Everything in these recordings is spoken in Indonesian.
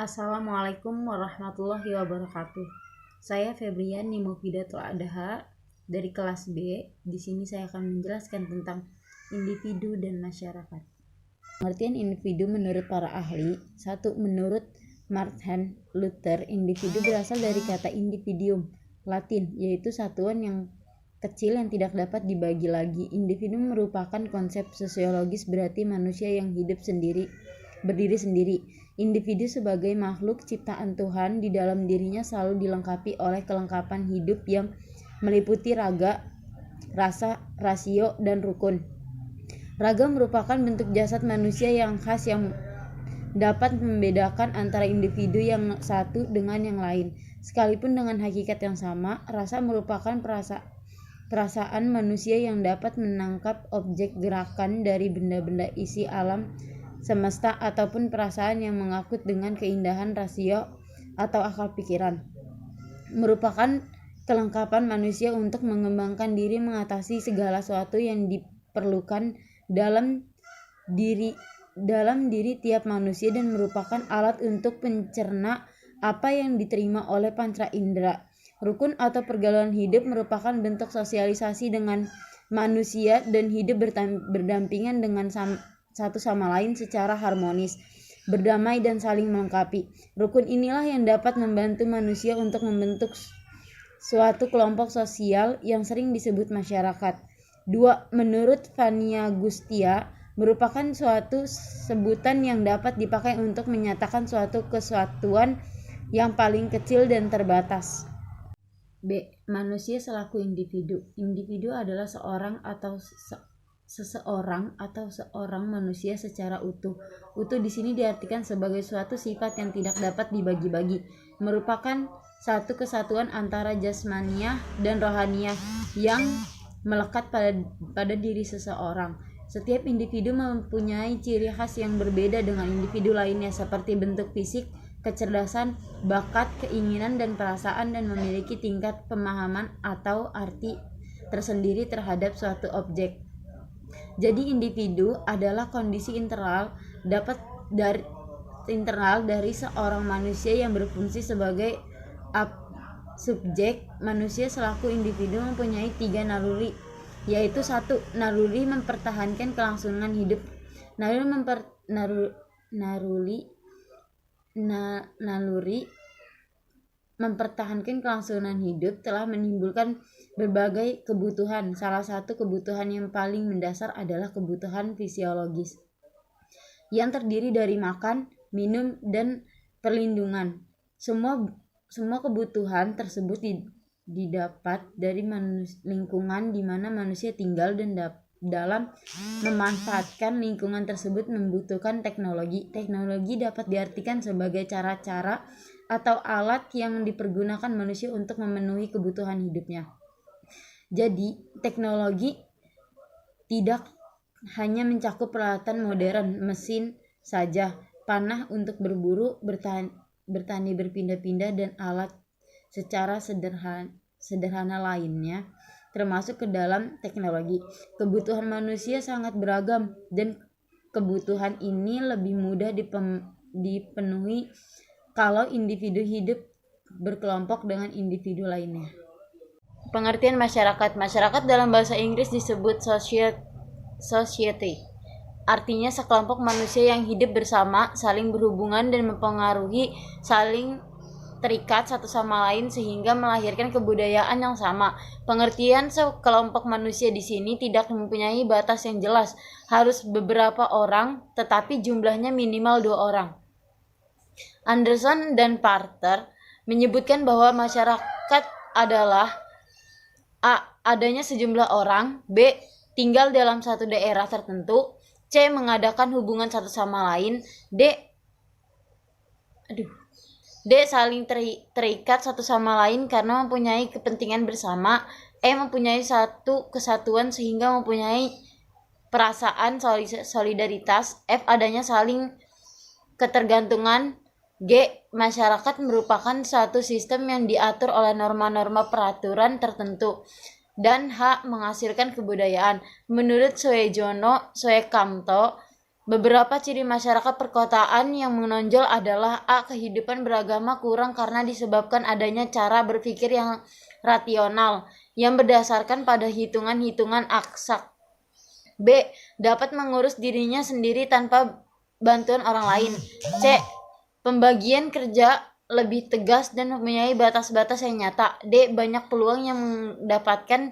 Assalamualaikum warahmatullahi wabarakatuh. Saya Febrian Nimofidatul Adaha dari kelas B. Di sini saya akan menjelaskan tentang individu dan masyarakat. Pengertian individu menurut para ahli. 1. Menurut Martin Luther, individu berasal dari kata individuum, Latin, yaitu satuan yang kecil yang tidak dapat dibagi lagi. Individu merupakan konsep sosiologis, berarti manusia yang hidup berdiri sendiri. Individu sebagai makhluk ciptaan Tuhan, di dalam dirinya selalu dilengkapi oleh kelengkapan hidup yang meliputi raga, rasa, rasio, dan rukun. Raga merupakan bentuk jasad manusia yang khas yang dapat membedakan antara individu yang satu dengan yang lain. Sekalipun dengan hakikat yang sama, rasa merupakan perasaan manusia yang dapat menangkap objek gerakan dari benda-benda isi alam semesta ataupun perasaan yang mengakut dengan keindahan rasio atau akal pikiran. Merupakan kelengkapan manusia untuk mengembangkan diri, mengatasi segala sesuatu yang diperlukan dalam diri tiap manusia, dan merupakan alat untuk mencerna apa yang diterima oleh panca indera. Rukun atau pergaulan hidup merupakan bentuk sosialisasi dengan manusia dan hidup berdampingan dengan satu sama lain secara harmonis, berdamai, dan saling melengkapi. Rukun inilah yang dapat membantu manusia untuk membentuk suatu kelompok sosial yang sering disebut masyarakat. 2. Menurut Vania Gustia, merupakan suatu sebutan yang dapat dipakai untuk menyatakan suatu kesatuan yang paling kecil dan terbatas. B. Manusia selaku individu. Individu adalah seseorang atau seorang manusia secara utuh. Utuh di sini diartikan sebagai suatu sifat yang tidak dapat dibagi-bagi, merupakan satu kesatuan antara jasmaniah dan rohaniah yang melekat pada diri seseorang. Setiap individu mempunyai ciri khas yang berbeda dengan individu lainnya, seperti bentuk fisik, kecerdasan, bakat, keinginan, dan perasaan, dan memiliki tingkat pemahaman atau arti tersendiri terhadap suatu objek. Jadi individu adalah kondisi internal dari seorang manusia yang berfungsi sebagai subjek. Manusia selaku individu mempunyai 3 naluri, yaitu 1. Naluri mempertahankan kelangsungan hidup. Naluri mempertahankan kelangsungan hidup telah menimbulkan berbagai kebutuhan. Salah satu kebutuhan yang paling mendasar adalah kebutuhan fisiologis, yang terdiri dari makan, minum, dan perlindungan. Semua kebutuhan tersebut didapat dari lingkungan di mana manusia tinggal, dan dalam memanfaatkan lingkungan tersebut membutuhkan teknologi. Teknologi dapat diartikan sebagai cara-cara atau alat yang dipergunakan manusia untuk memenuhi kebutuhan hidupnya. Jadi, teknologi tidak hanya mencakup peralatan modern, mesin saja, panah untuk berburu, bertani berpindah-pindah, dan alat secara sederhana lainnya termasuk ke dalam teknologi. Kebutuhan manusia sangat beragam, dan kebutuhan ini lebih mudah dipenuhi kalau individu hidup berkelompok dengan individu lainnya. Pengertian masyarakat. Masyarakat dalam bahasa Inggris disebut society. Artinya sekelompok manusia yang hidup bersama, saling berhubungan, dan mempengaruhi, saling terikat satu sama lain sehingga melahirkan kebudayaan yang sama. Pengertian sekelompok manusia di sini tidak mempunyai batas yang jelas, harus beberapa orang, tetapi jumlahnya minimal 2 orang. Anderson dan Parter menyebutkan bahwa masyarakat adalah A. Adanya sejumlah orang, B. Tinggal dalam satu daerah tertentu, C. Mengadakan hubungan satu sama lain, D. Saling terikat satu sama lain karena mempunyai kepentingan bersama, E. Mempunyai satu kesatuan sehingga mempunyai perasaan solidaritas, F. Adanya saling ketergantungan, G. Masyarakat merupakan suatu sistem yang diatur oleh norma-norma peraturan tertentu, dan H. Menghasilkan kebudayaan. Menurut Suekamto, Beberapa ciri masyarakat perkotaan yang menonjol adalah A. Kehidupan beragama kurang karena disebabkan adanya cara berpikir yang rasional yang berdasarkan pada hitungan-hitungan aksak. B. Dapat mengurus dirinya sendiri tanpa bantuan orang lain. C. Pembagian kerja lebih tegas dan mempunyai batas-batas yang nyata. D. Banyak peluang yang mendapatkan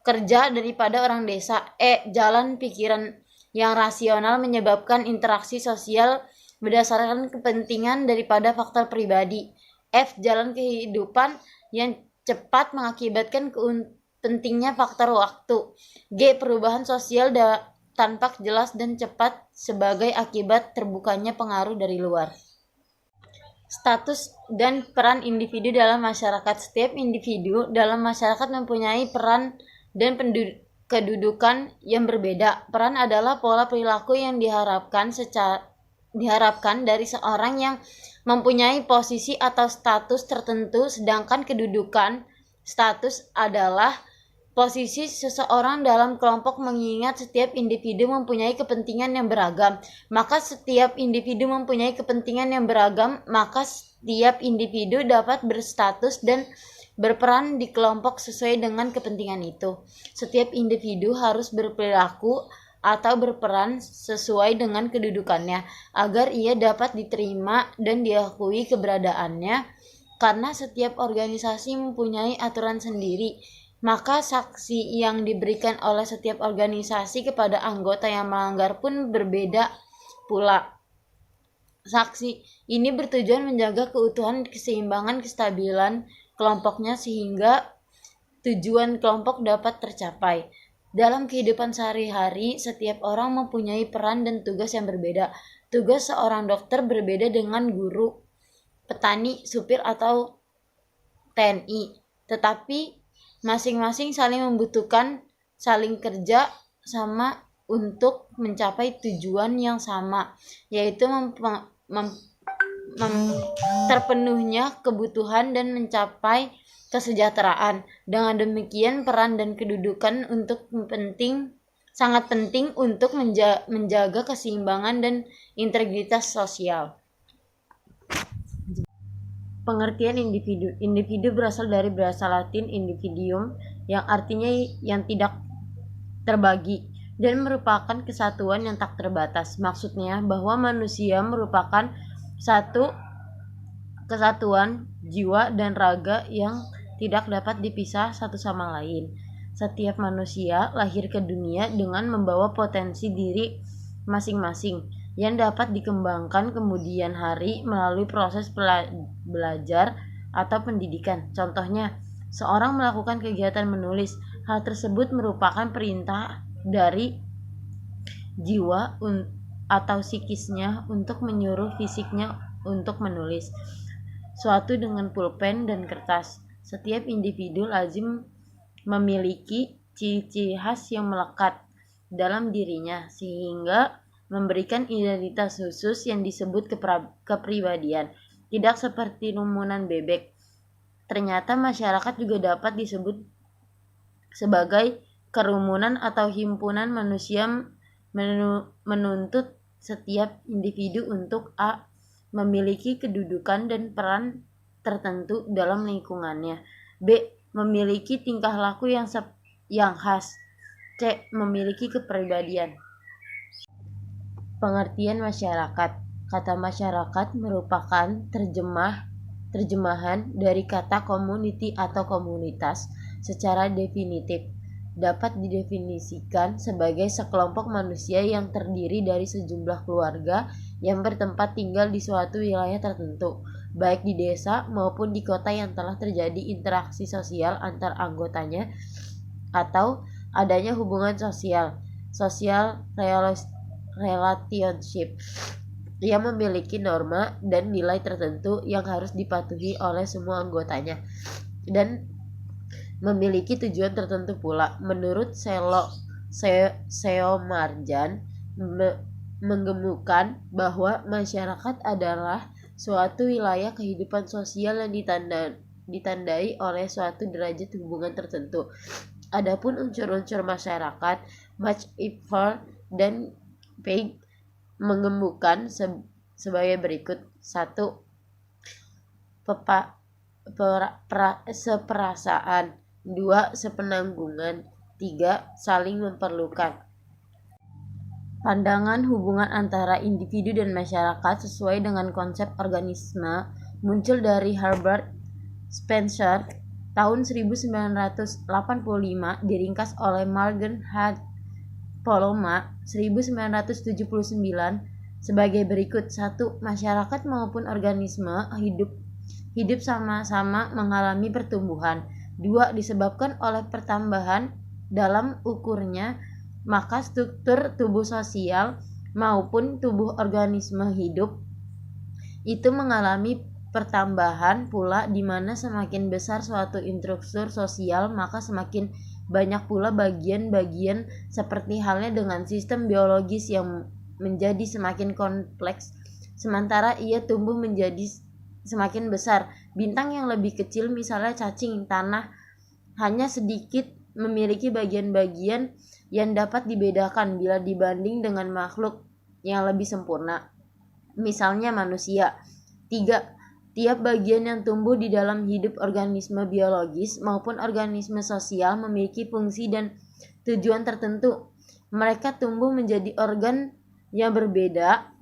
kerja daripada orang desa. E. Jalan pikiran yang rasional menyebabkan interaksi sosial berdasarkan kepentingan daripada faktor pribadi. F. Jalan kehidupan yang cepat mengakibatkan pentingnya faktor waktu. G. Perubahan sosial tampak jelas dan cepat sebagai akibat terbukanya pengaruh dari luar. Status dan peran individu dalam masyarakat. Setiap individu dalam masyarakat mempunyai peran dan kedudukan yang berbeda. Peran adalah pola perilaku yang diharapkan dari seorang yang mempunyai posisi atau status tertentu, sedangkan kedudukan status adalah posisi seseorang dalam kelompok. Mengingat setiap individu mempunyai kepentingan yang beragam, maka setiap individu dapat berstatus dan berperan di kelompok sesuai dengan kepentingan itu. Setiap individu harus berperilaku atau berperan sesuai dengan kedudukannya agar ia dapat diterima dan diakui keberadaannya. Karena setiap organisasi mempunyai aturan sendiri, maka sanksi yang diberikan oleh setiap organisasi kepada anggota yang melanggar pun berbeda pula. Sanksi ini bertujuan menjaga keutuhan, keseimbangan, kestabilan kelompoknya sehingga tujuan kelompok dapat tercapai. Dalam kehidupan sehari-hari, setiap orang mempunyai peran dan tugas yang berbeda. Tugas seorang dokter berbeda dengan guru, petani, supir, atau TNI. Tetapi masing-masing saling membutuhkan, saling kerja sama untuk mencapai tujuan yang sama, yaitu terpenuhnya kebutuhan dan mencapai kesejahteraan. Dengan demikian, peran dan kedudukan sangat penting untuk menjaga keseimbangan dan integritas sosial. Pengertian individu. Individu berasal dari bahasa Latin individuum yang artinya yang tidak terbagi dan merupakan kesatuan yang tak terbatas. Maksudnya bahwa manusia merupakan satu kesatuan jiwa dan raga yang tidak dapat dipisah satu sama lain. Setiap manusia lahir ke dunia dengan membawa potensi diri masing-masing yang dapat dikembangkan kemudian hari melalui proses belajar atau pendidikan. Contohnya, seorang melakukan kegiatan menulis. Hal tersebut merupakan perintah dari jiwa atau psikisnya untuk menyuruh fisiknya untuk menulis suatu dengan pulpen dan kertas. Setiap individu lazim memiliki ciri-ciri khas yang melekat dalam dirinya sehingga memberikan identitas khusus yang disebut kepribadian. Tidak seperti rumunan bebek. Ternyata masyarakat juga dapat disebut sebagai kerumunan atau himpunan manusia menuntut setiap individu untuk A. memiliki kedudukan dan peran tertentu dalam lingkungannya. B. Memiliki tingkah laku yang khas. C. Memiliki kepribadian. Pengertian masyarakat. Kata masyarakat merupakan terjemahan dari kata community atau komunitas. Secara definitif dapat didefinisikan sebagai sekelompok manusia yang terdiri dari sejumlah keluarga yang bertempat tinggal di suatu wilayah tertentu, baik di desa maupun di kota, yang telah terjadi interaksi sosial antar anggotanya atau adanya hubungan social relationship yang memiliki norma dan nilai tertentu yang harus dipatuhi oleh semua anggotanya dan memiliki tujuan tertentu pula. Menurut Seo Marjan menggemukan bahwa masyarakat adalah suatu wilayah kehidupan sosial yang ditandai oleh suatu derajat hubungan tertentu. Adapun unsur-unsur masyarakat, Max Ipfel dan Page mengembukan sebagai berikut. 1. Seperasaan. 2. Sepenanggungan. 3. Saling memerlukan. Pandangan hubungan antara individu dan masyarakat sesuai dengan konsep organisme muncul dari Herbert Spencer tahun 1985, diringkas oleh Morgan H. Poloma 1979 sebagai berikut. 1. Masyarakat maupun organisme hidup sama-sama mengalami pertumbuhan. 2. Disebabkan oleh pertambahan dalam ukurnya, maka struktur tubuh sosial maupun tubuh organisme hidup itu mengalami pertambahan pula, di mana semakin besar suatu struktur sosial maka semakin banyak pula bagian-bagian, seperti halnya dengan sistem biologis yang menjadi semakin kompleks sementara ia tumbuh menjadi semakin besar. Bintang yang lebih kecil, misalnya cacing tanah, hanya sedikit memiliki bagian-bagian yang dapat dibedakan bila dibanding dengan makhluk yang lebih sempurna, misalnya manusia. 3. Tiap bagian yang tumbuh di dalam hidup organisme biologis maupun organisme sosial memiliki fungsi dan tujuan tertentu. Mereka tumbuh menjadi organ yang berbeda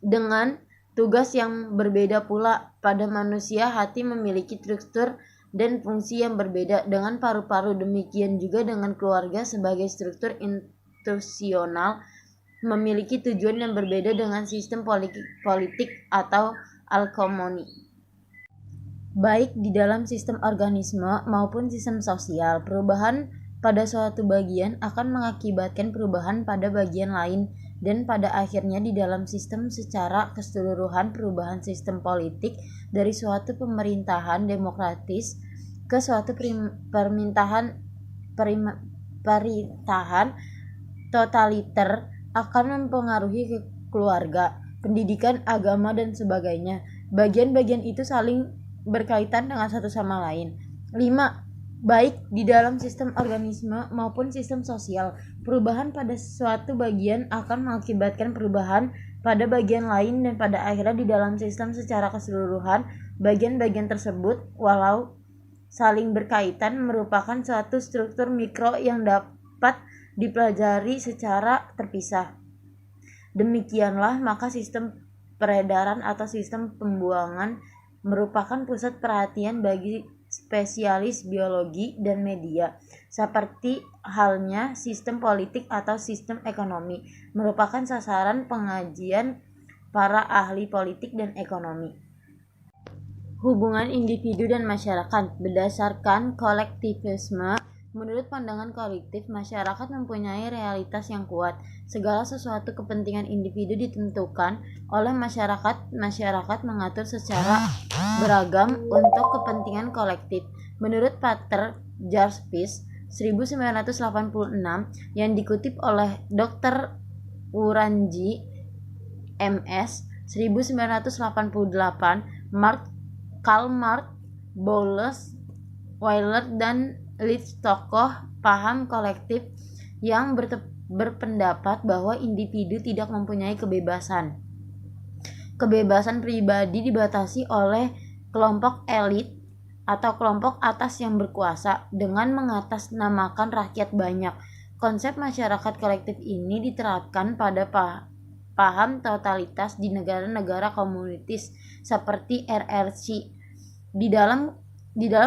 dengan tugas yang berbeda pula. Pada manusia, hati memiliki struktur dan fungsi yang berbeda dengan paru-paru. Demikian juga dengan keluarga sebagai struktur institusional memiliki tujuan yang berbeda dengan sistem politik atau alkomoni. Baik di dalam sistem organisme maupun sistem sosial, perubahan pada suatu bagian akan mengakibatkan perubahan pada bagian lain, dan pada akhirnya di dalam sistem secara keseluruhan perubahan sistem politik dari suatu pemerintahan demokratis ke suatu pemerintahan totaliter akan mempengaruhi keluarga, pendidikan, agama, dan sebagainya. Bagian-bagian itu saling berkaitan dengan satu sama lain. 5. Baik di dalam sistem organisme maupun sistem sosial, perubahan pada suatu bagian akan mengakibatkan perubahan pada bagian lain, dan pada akhirnya di dalam sistem secara keseluruhan bagian-bagian tersebut, walau saling berkaitan, merupakan suatu struktur mikro yang dapat dipelajari secara terpisah. Demikianlah maka sistem peredaran atau sistem pembuangan merupakan pusat perhatian bagi spesialis biologi dan media, seperti halnya sistem politik atau sistem ekonomi merupakan sasaran pengajian para ahli politik dan ekonomi. Hubungan individu dan masyarakat berdasarkan kolektivisme. Menurut pandangan kolektif, masyarakat mempunyai realitas yang kuat. Segala sesuatu kepentingan individu ditentukan oleh masyarakat. Masyarakat mengatur secara beragam untuk kepentingan kolektif. Menurut Pater Jarvis 1986 yang dikutip oleh Dr. Uranji MS 1988, Karl Marx, Bowles, Weiler, dan Leeds, tokoh paham kolektif yang berpendapat bahwa individu tidak mempunyai kebebasan. Kebebasan pribadi dibatasi oleh kelompok elit atau kelompok atas yang berkuasa dengan mengatasnamakan rakyat banyak. Konsep masyarakat kolektif ini diterapkan pada paham totalitas di negara-negara komunis seperti RRC. Di dalam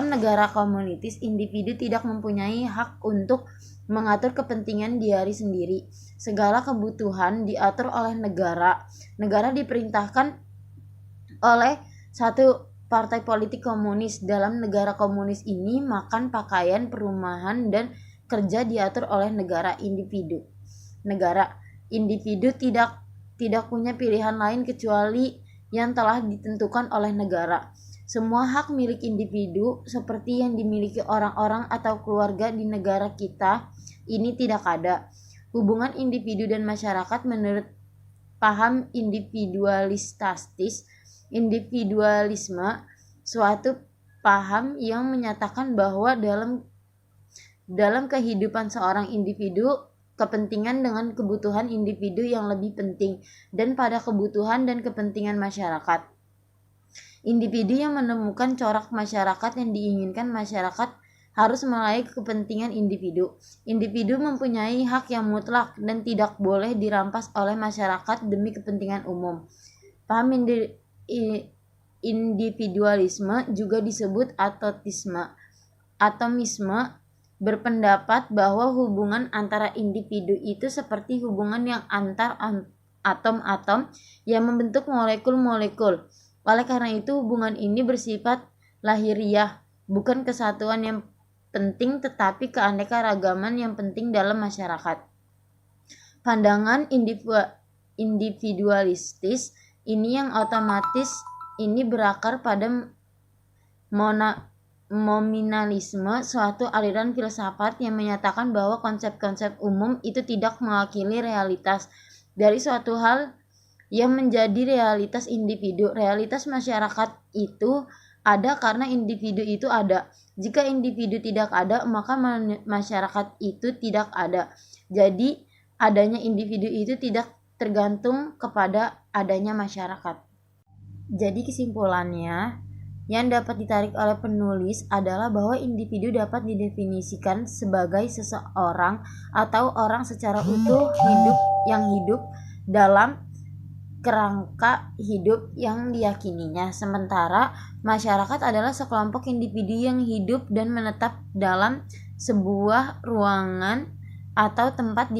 negara komunis, individu tidak mempunyai hak untuk mengatur kepentingan diri sendiri. Segala kebutuhan diatur oleh negara. Negara diperintahkan oleh satu partai politik komunis. Dalam negara komunis ini, makan, pakaian, perumahan, dan kerja diatur oleh negara. Individu tidak punya pilihan lain kecuali yang telah ditentukan oleh negara. Semua hak milik individu seperti yang dimiliki orang-orang atau keluarga di negara kita ini tidak ada. Hubungan individu dan masyarakat menurut paham individualisme, suatu paham yang menyatakan bahwa dalam kehidupan seorang individu kepentingan dengan kebutuhan individu yang lebih penting dan pada kebutuhan dan kepentingan masyarakat. Individu yang menemukan corak masyarakat yang diinginkan masyarakat harus melalui kepentingan individu. Individu mempunyai hak yang mutlak dan tidak boleh dirampas oleh masyarakat demi kepentingan umum. Paham individualisme juga disebut atomisme berpendapat bahwa hubungan antara individu itu seperti hubungan yang antar atom-atom yang membentuk molekul-molekul. Oleh karena itu, hubungan ini bersifat lahiriah, bukan kesatuan yang penting tetapi keanekaragaman yang penting dalam masyarakat. Pandangan individualistis ini yang otomatis ini berakar pada nominalisme, suatu aliran filsafat yang menyatakan bahwa konsep-konsep umum itu tidak mewakili realitas dari suatu hal yang menjadi realitas individu. Realitas masyarakat itu ada karena individu itu ada. Jika individu tidak ada, maka masyarakat itu tidak ada. Jadi, adanya individu itu tidak tergantung kepada adanya masyarakat. Jadi kesimpulannya, yang dapat ditarik oleh penulis adalah bahwa individu dapat didefinisikan sebagai seseorang atau orang secara utuh yang hidup dalam kerangka hidup yang diyakininya. Sementara masyarakat adalah sekelompok individu yang hidup dan menetap dalam sebuah ruangan atau tempat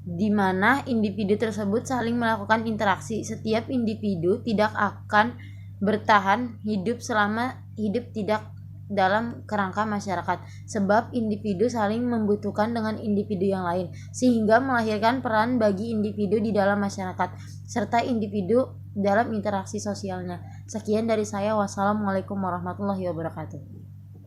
di mana individu tersebut saling melakukan interaksi. Setiap individu tidak akan bertahan hidup selama hidup tidak dalam kerangka masyarakat, sebab individu saling membutuhkan dengan individu yang lain, sehingga melahirkan peran bagi individu di dalam masyarakat, serta individu dalam interaksi sosialnya. Sekian dari saya. Wassalamualaikum warahmatullahi wabarakatuh.